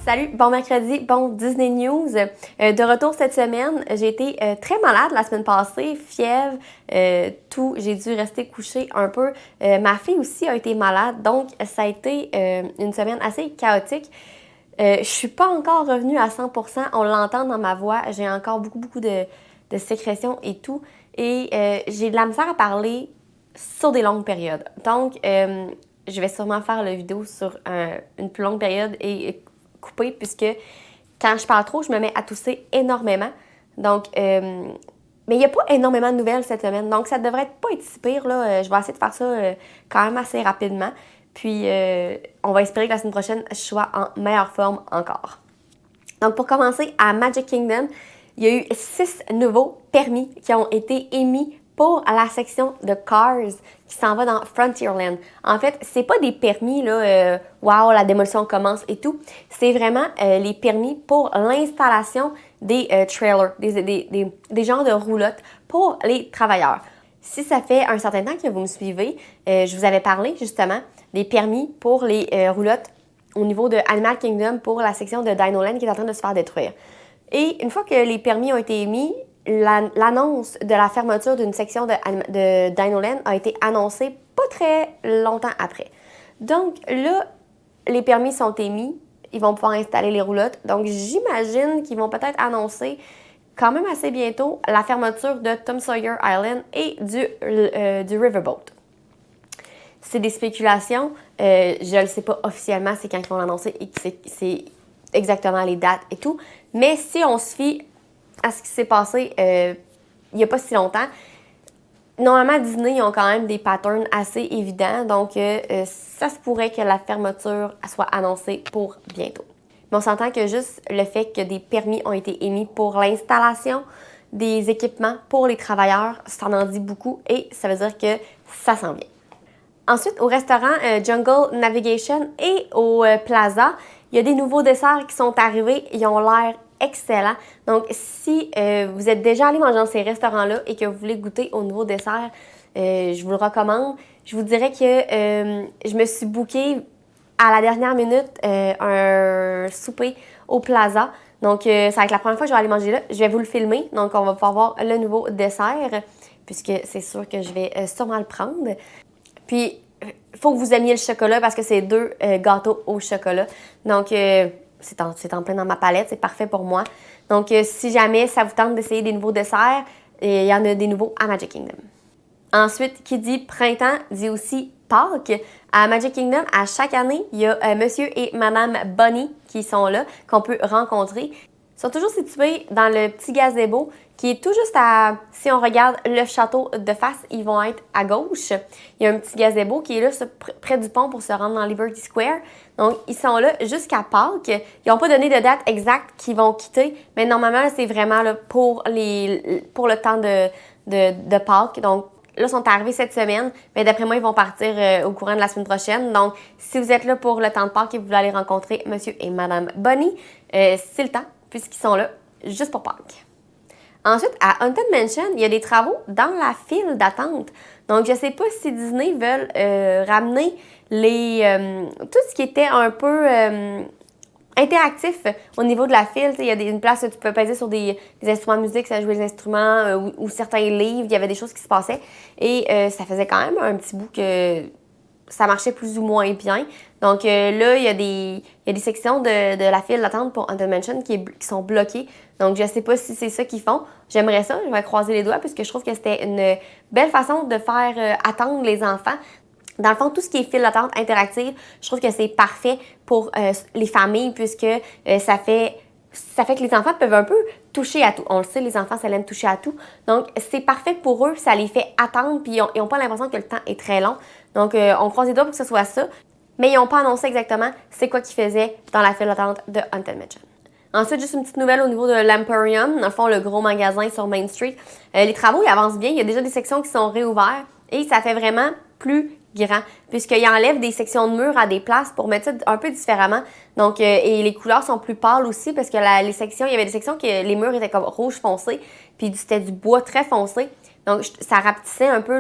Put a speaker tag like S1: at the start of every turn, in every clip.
S1: Salut, bon mercredi, bon Disney News. De retour cette semaine, j'ai été très malade la semaine passée, fièvre, tout. J'ai dû rester couchée un peu. Ma fille aussi a été malade, donc ça a été une semaine assez chaotique. Je suis pas encore revenue à 100%, on l'entend dans ma voix, j'ai encore beaucoup de sécrétions et tout. Et j'ai de la misère à parler sur des longues périodes. Donc, je vais sûrement faire la vidéo sur une plus longue période et couper, puisque quand je parle trop, je me mets à tousser énormément. Donc, mais il n'y a pas énormément de nouvelles cette semaine, donc ça devrait pas être si pire, là. Je vais essayer de faire ça quand même assez rapidement. Puis, on va espérer que la semaine prochaine, je sois en meilleure forme encore. Donc, pour commencer, à Magic Kingdom, il y a eu 6 nouveaux permis qui ont été émis pour la section de Cars qui s'en va dans Frontierland. En fait, c'est pas des permis, là, wow, la démolition commence et tout. C'est vraiment les permis pour l'installation des trailers, des genres de roulottes pour les travailleurs. Si ça fait un certain temps que vous me suivez, je vous avais parlé justement des permis pour les roulottes au niveau de Animal Kingdom pour la section de Dinoland qui est en train de se faire détruire. Et une fois que les permis ont été émis, l'annonce de la fermeture d'une section de Dinoland a été annoncée pas très longtemps après. Donc là, les permis sont émis, ils vont pouvoir installer les roulottes. Donc j'imagine qu'ils vont peut-être annoncer quand même assez bientôt la fermeture de Tom Sawyer Island et du Riverboat. C'est des spéculations, je ne le sais pas officiellement, c'est quand ils vont l'annoncer et c'est exactement les dates et tout. Mais si on se fie à ce qui s'est passé il n'y a pas si longtemps, normalement, Disney, ils ont quand même des patterns assez évidents, donc ça se pourrait que la fermeture soit annoncée pour bientôt. Mais on s'entend que juste le fait que des permis ont été émis pour l'installation des équipements pour les travailleurs, ça en dit beaucoup et ça veut dire que ça s'en vient. Ensuite, au restaurant Jungle Navigation et au Plaza, il y a des nouveaux desserts qui sont arrivés. Ils ont l'air excellents. Donc, si vous êtes déjà allé manger dans ces restaurants-là et que vous voulez goûter aux nouveaux desserts, je vous le recommande. Je vous dirais que je me suis bookée à la dernière minute un souper au Plaza. Donc, ça va être la première fois que je vais aller manger là. Je vais vous le filmer. Donc, on va pouvoir voir le nouveau dessert, puisque c'est sûr que je vais sûrement le prendre. Puis, il faut que vous aimiez le chocolat parce que c'est 2 gâteaux au chocolat. Donc, c'est en plein dans ma palette, c'est parfait pour moi. Donc, si jamais ça vous tente d'essayer des nouveaux desserts, il y en a des nouveaux à Magic Kingdom. Ensuite, qui dit printemps, dit aussi Pâques. À Magic Kingdom, à chaque année, il y a Monsieur et Madame Bunny qui sont là, qu'on peut rencontrer. Ils sont toujours situés dans le petit gazebo qui est tout juste à... Si on regarde le château de face, ils vont être à gauche. Il y a un petit gazebo qui est là près du pont pour se rendre dans Liberty Square. Donc, ils sont là jusqu'à Pâques. Ils n'ont pas donné de date exacte qu'ils vont quitter, mais normalement, c'est vraiment là, pour le temps de Pâques. Donc, là, ils sont arrivés cette semaine, mais d'après moi, ils vont partir au courant de la semaine prochaine. Donc, si vous êtes là pour le temps de Pâques et vous voulez aller rencontrer Monsieur et Madame Bunny, c'est le temps, puisqu'ils sont là juste pour Pâques. Ensuite, à Haunted Mansion, il y a des travaux dans la file d'attente. Donc, je ne sais pas si Disney veulent ramener tout ce qui était un peu interactif au niveau de la file. Il y a une place où tu peux peser sur des instruments de musique, ça jouait les instruments ou certains livres. Il y avait des choses qui se passaient. Et ça faisait quand même un petit bout que ça marchait plus ou moins bien. Donc là, il y a des sections de la file d'attente pour Haunted Mansion qui sont bloquées. Donc, je ne sais pas si c'est ça qu'ils font. J'aimerais ça. Je vais croiser les doigts puisque je trouve que c'était une belle façon de faire attendre les enfants. Dans le fond, tout ce qui est file d'attente interactive, je trouve que c'est parfait pour les familles puisque ça fait que les enfants peuvent un peu toucher à tout. On le sait, les enfants, ça aime toucher à tout. Donc, c'est parfait pour eux. Ça les fait attendre puis ils n'ont pas l'impression que le temps est très long. Donc, on croise les doigts pour que ce soit ça. Mais ils n'ont pas annoncé exactement c'est quoi qu'ils faisaient dans la file d'attente de Haunted Mansion. Ensuite, juste une petite nouvelle au niveau de l'Emporium, dans le fond, le gros magasin sur Main Street. Les travaux, ils avancent bien. Il y a déjà des sections qui sont réouvertes et ça fait vraiment plus grand, puisqu'ils enlèvent des sections de murs à des places pour mettre ça un peu différemment. Donc, et les couleurs sont plus pâles aussi, parce que les sections, il y avait des sections que les murs étaient comme rouge foncé, puis c'était du bois très foncé. Donc, ça rapetissait un peu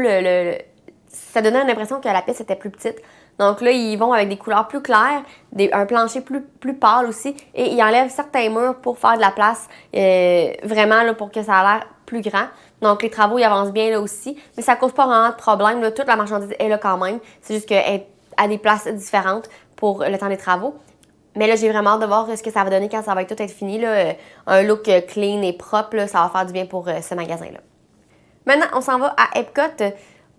S1: ça donnait l'impression que la pièce était plus petite. Donc là, ils vont avec des couleurs plus claires, un plancher plus pâle aussi, et ils enlèvent certains murs pour faire de la place, vraiment là, pour que ça a l'air plus grand. Donc les travaux, ils avancent bien là aussi, mais ça cause pas vraiment de problème. Là, toute la marchandise est là quand même. C'est juste qu'elle est à des places différentes pour le temps des travaux. Mais là, j'ai vraiment hâte de voir ce que ça va donner quand ça va tout être fini. Là. Un look clean et propre, là, ça va faire du bien pour ce magasin-là. Maintenant, on s'en va à Epcot.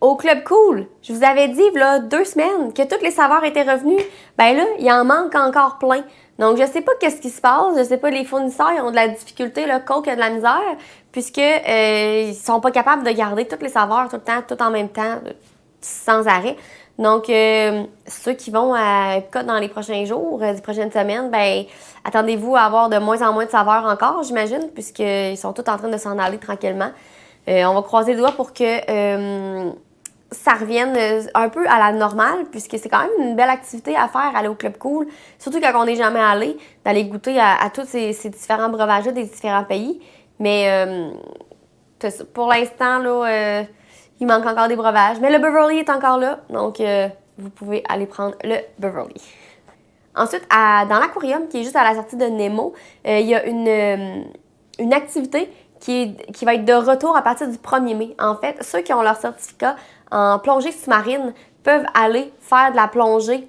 S1: Au Club Cool, je vous avais dit, là, 2 semaines, que toutes les saveurs étaient revenues. Ben là, il en manque encore plein. Donc, je sais pas qu'est-ce qui se passe. Je sais pas, les fournisseurs, ils ont de la difficulté. Là, Coke a de la misère, puisque ils sont pas capables de garder toutes les saveurs tout le temps, tout en même temps, sans arrêt. Donc, ceux qui vont à Epcot dans les prochains jours, les prochaines semaines, ben attendez-vous à avoir de moins en moins de saveurs encore, j'imagine, puisqu'ils sont tous en train de s'en aller tranquillement. On va croiser les doigts pour que ça revienne un peu à la normale, puisque c'est quand même une belle activité à faire, aller au Club Cool, surtout quand on n'est jamais allé, d'aller goûter à tous ces différents breuvages des différents pays. Mais pour l'instant, là, il manque encore des breuvages. Mais le Beverly est encore là, donc vous pouvez aller prendre le Beverly. Ensuite, dans l'aquarium, qui est juste à la sortie de Nemo, il y a une activité qui va être de retour à partir du 1er mai. En fait, ceux qui ont leur certificat en plongée sous-marine peuvent aller faire de la plongée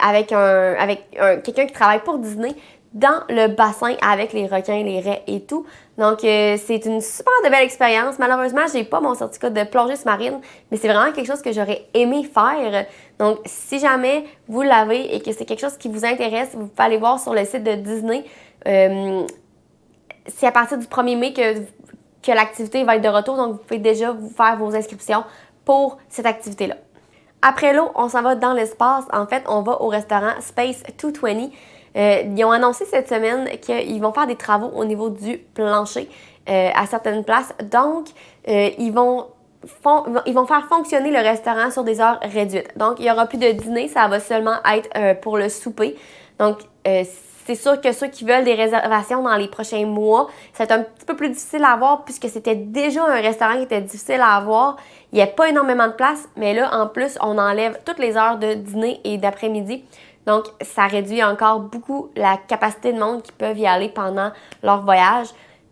S1: avec quelqu'un qui travaille pour Disney dans le bassin avec les requins, les raies et tout. Donc, c'est une super de belle expérience. Malheureusement, j'ai pas mon certificat de plongée sous-marine, mais c'est vraiment quelque chose que j'aurais aimé faire. Donc, si jamais vous l'avez et que c'est quelque chose qui vous intéresse, vous pouvez aller voir sur le site de Disney. C'est à partir du 1er mai que l'activité va être de retour, donc vous pouvez déjà vous faire vos inscriptions pour cette activité-là. Après l'eau, on s'en va dans l'espace. En fait, on va au restaurant Space 220. Ils ont annoncé cette semaine qu'ils vont faire des travaux au niveau du plancher à certaines places. Donc, ils vont faire fonctionner le restaurant sur des heures réduites. Donc, il n'y aura plus de dîner, ça va seulement être pour le souper. Donc, c'est sûr que ceux qui veulent des réservations dans les prochains mois, ça va être un petit peu plus difficile à avoir puisque c'était déjà un restaurant qui était difficile à avoir. Il n'y a pas énormément de place, mais là, en plus, on enlève toutes les heures de dîner et d'après-midi. Donc, ça réduit encore beaucoup la capacité de monde qui peuvent y aller pendant leur voyage.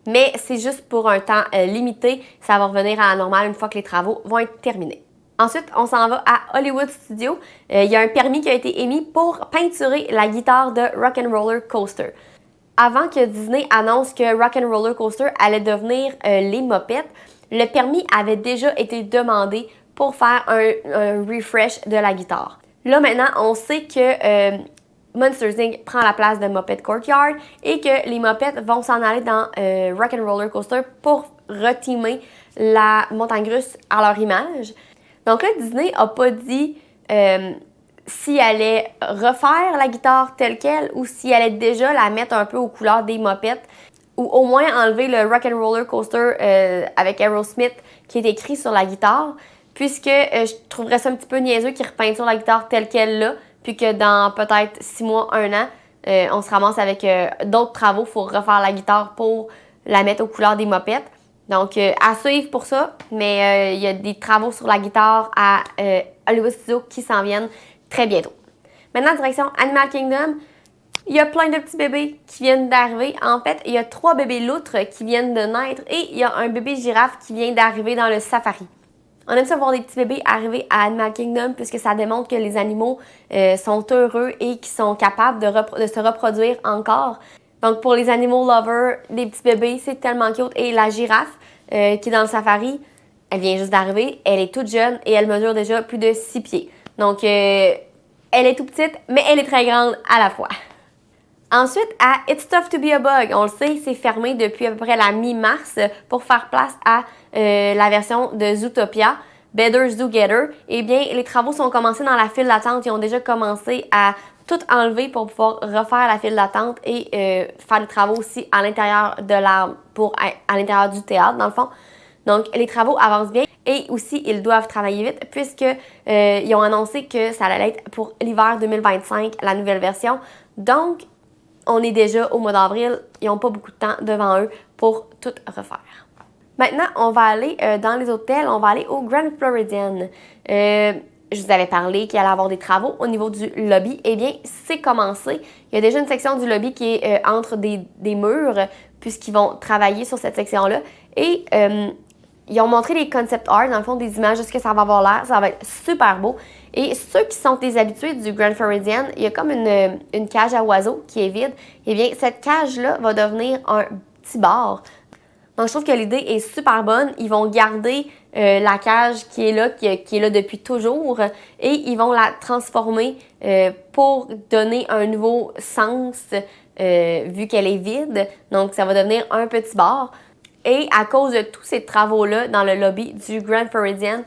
S1: Mais c'est juste pour un temps limité. Ça va revenir à la normale une fois que les travaux vont être terminés. Ensuite, on s'en va à Hollywood Studios. Il y a un permis qui a été émis pour peinturer la guitare de Rock'n'Roller Coaster. Avant que Disney annonce que Rock'n'Roller Coaster allait devenir les mopettes, le permis avait déjà été demandé pour faire un refresh de la guitare. Là, maintenant, on sait que Monsters Inc. prend la place de Muppet Courtyard et que les mopettes vont s'en aller dans Rock'n'Roller Coaster pour reteamer la montagne russe à leur image. Donc là, Disney n'a pas dit s'il allait refaire la guitare telle qu'elle ou s'il allait déjà la mettre un peu aux couleurs des mopettes ou au moins enlever le Rock'n'Roller Coaster avec Aerosmith qui est écrit sur la guitare, puisque je trouverais ça un petit peu niaiseux qu'ils repeignent la guitare telle qu'elle là, puis que dans peut-être 6 mois, 1 an, on se ramasse avec d'autres travaux pour refaire la guitare pour la mettre aux couleurs des mopettes. Donc, à suivre pour ça, mais il y a des travaux sur la guitare à Hollywood Studios qui s'en viennent très bientôt. Maintenant, direction Animal Kingdom, il y a plein de petits bébés qui viennent d'arriver. En fait, il y a 3 bébés loutres qui viennent de naître et il y a un bébé girafe qui vient d'arriver dans le safari. On aime ça voir des petits bébés arriver à Animal Kingdom puisque ça démontre que les animaux sont heureux et qu'ils sont capables de se reproduire encore. Donc, pour les animaux lovers, les petits bébés, c'est tellement cute. Et la girafe qui est dans le safari, elle vient juste d'arriver, elle est toute jeune et elle mesure déjà plus de 6 pieds. Donc, elle est toute petite, mais elle est très grande à la fois. Ensuite, à It's Tough to be a Bug, on le sait, c'est fermé depuis à peu près la mi-mars pour faire place à la version de Zootopia, Better Zoo Getter. Eh bien, les travaux sont commencés dans la file d'attente. Ils ont déjà commencé à tout enlever pour pouvoir refaire la file d'attente et faire des travaux aussi à l'intérieur de l'arbre, à l'intérieur du théâtre, dans le fond. Donc, les travaux avancent bien et aussi, ils doivent travailler vite puisqu'ils ont annoncé que ça allait être pour l'hiver 2025, la nouvelle version. Donc, on est déjà au mois d'avril. Ils n'ont pas beaucoup de temps devant eux pour tout refaire. Maintenant, on va aller dans les hôtels, on va aller au Grand Floridian. Je vous avais parlé qu'il allait y avoir des travaux au niveau du lobby. Eh bien, c'est commencé. Il y a déjà une section du lobby qui est entre des murs, puisqu'ils vont travailler sur cette section-là. Et ils ont montré des concept art, dans le fond, des images de ce que ça va avoir l'air. Ça va être super beau. Et ceux qui sont des habitués du Grand Floridian, il y a comme une cage à oiseaux qui est vide. Eh bien, cette cage-là va devenir un petit bar. Donc, je trouve que l'idée est super bonne. Ils vont garder la cage qui est là depuis toujours, et ils vont la transformer pour donner un nouveau sens vu qu'elle est vide. Donc, ça va devenir un petit bar. Et à cause de tous ces travaux-là dans le lobby du Grand Floridian,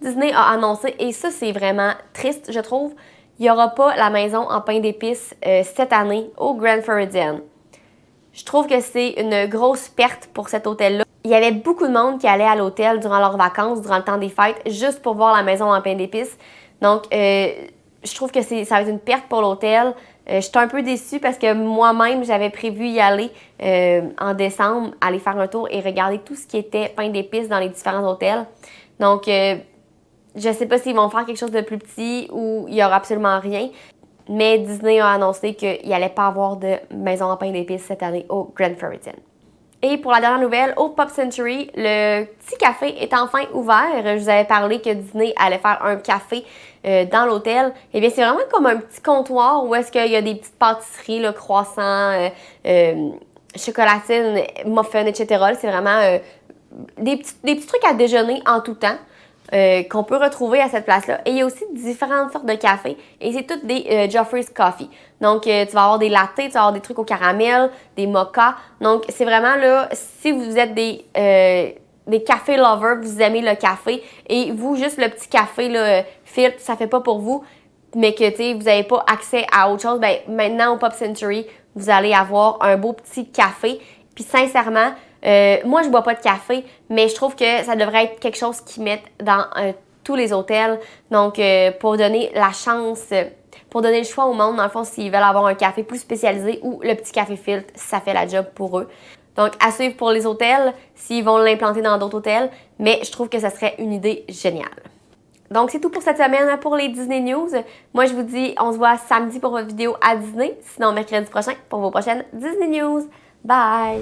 S1: Disney a annoncé, et ça, c'est vraiment triste, je trouve, il n'y aura pas la maison en pain d'épices cette année au Grand Floridian. Je trouve que c'est une grosse perte pour cet hôtel-là. Il y avait beaucoup de monde qui allait à l'hôtel durant leurs vacances, durant le temps des fêtes, juste pour voir la maison en pain d'épices. Donc, je trouve que ça va être une perte pour l'hôtel. Je suis un peu déçue parce que moi-même, j'avais prévu y aller en décembre, aller faire un tour et regarder tout ce qui était pain d'épices dans les différents hôtels. Donc, je ne sais pas s'ils vont faire quelque chose de plus petit ou il n'y aura absolument rien. Mais Disney a annoncé qu'il n'allait pas avoir de maison en pain d'épices cette année au Grand Floridian. Et pour la dernière nouvelle, au Pop Century, le petit café est enfin ouvert. Je vous avais parlé que Disney allait faire un café dans l'hôtel. Eh bien, c'est vraiment comme un petit comptoir où est-ce qu'il y a des petites pâtisseries, là, croissants, chocolatines, muffins, etc. C'est vraiment des petits trucs à déjeuner en tout temps. Qu'on peut retrouver à cette place-là. Et il y a aussi différentes sortes de café. Et c'est toutes des Joffrey's Coffee. Donc, tu vas avoir des lattés, tu vas avoir des trucs au caramel, des mochas. Donc, c'est vraiment là, si vous êtes des café lovers, vous aimez le café, et vous, juste le petit café, là, filtre, ça fait pas pour vous, mais que, tu sais, vous n'avez pas accès à autre chose, ben maintenant, au Pop Century, vous allez avoir un beau petit café. Puis, sincèrement, moi, je bois pas de café, mais je trouve que ça devrait être quelque chose qu'ils mettent dans tous les hôtels. Donc, pour donner la chance, pour donner le choix au monde, dans le fond, s'ils veulent avoir un café plus spécialisé ou le petit café filtre, ça fait la job pour eux. Donc, à suivre pour les hôtels, s'ils vont l'implanter dans d'autres hôtels, mais je trouve que ça serait une idée géniale. Donc, c'est tout pour cette semaine pour les Disney News. Moi, je vous dis, on se voit samedi pour votre vidéo à Disney, sinon mercredi prochain pour vos prochaines Disney News. Bye!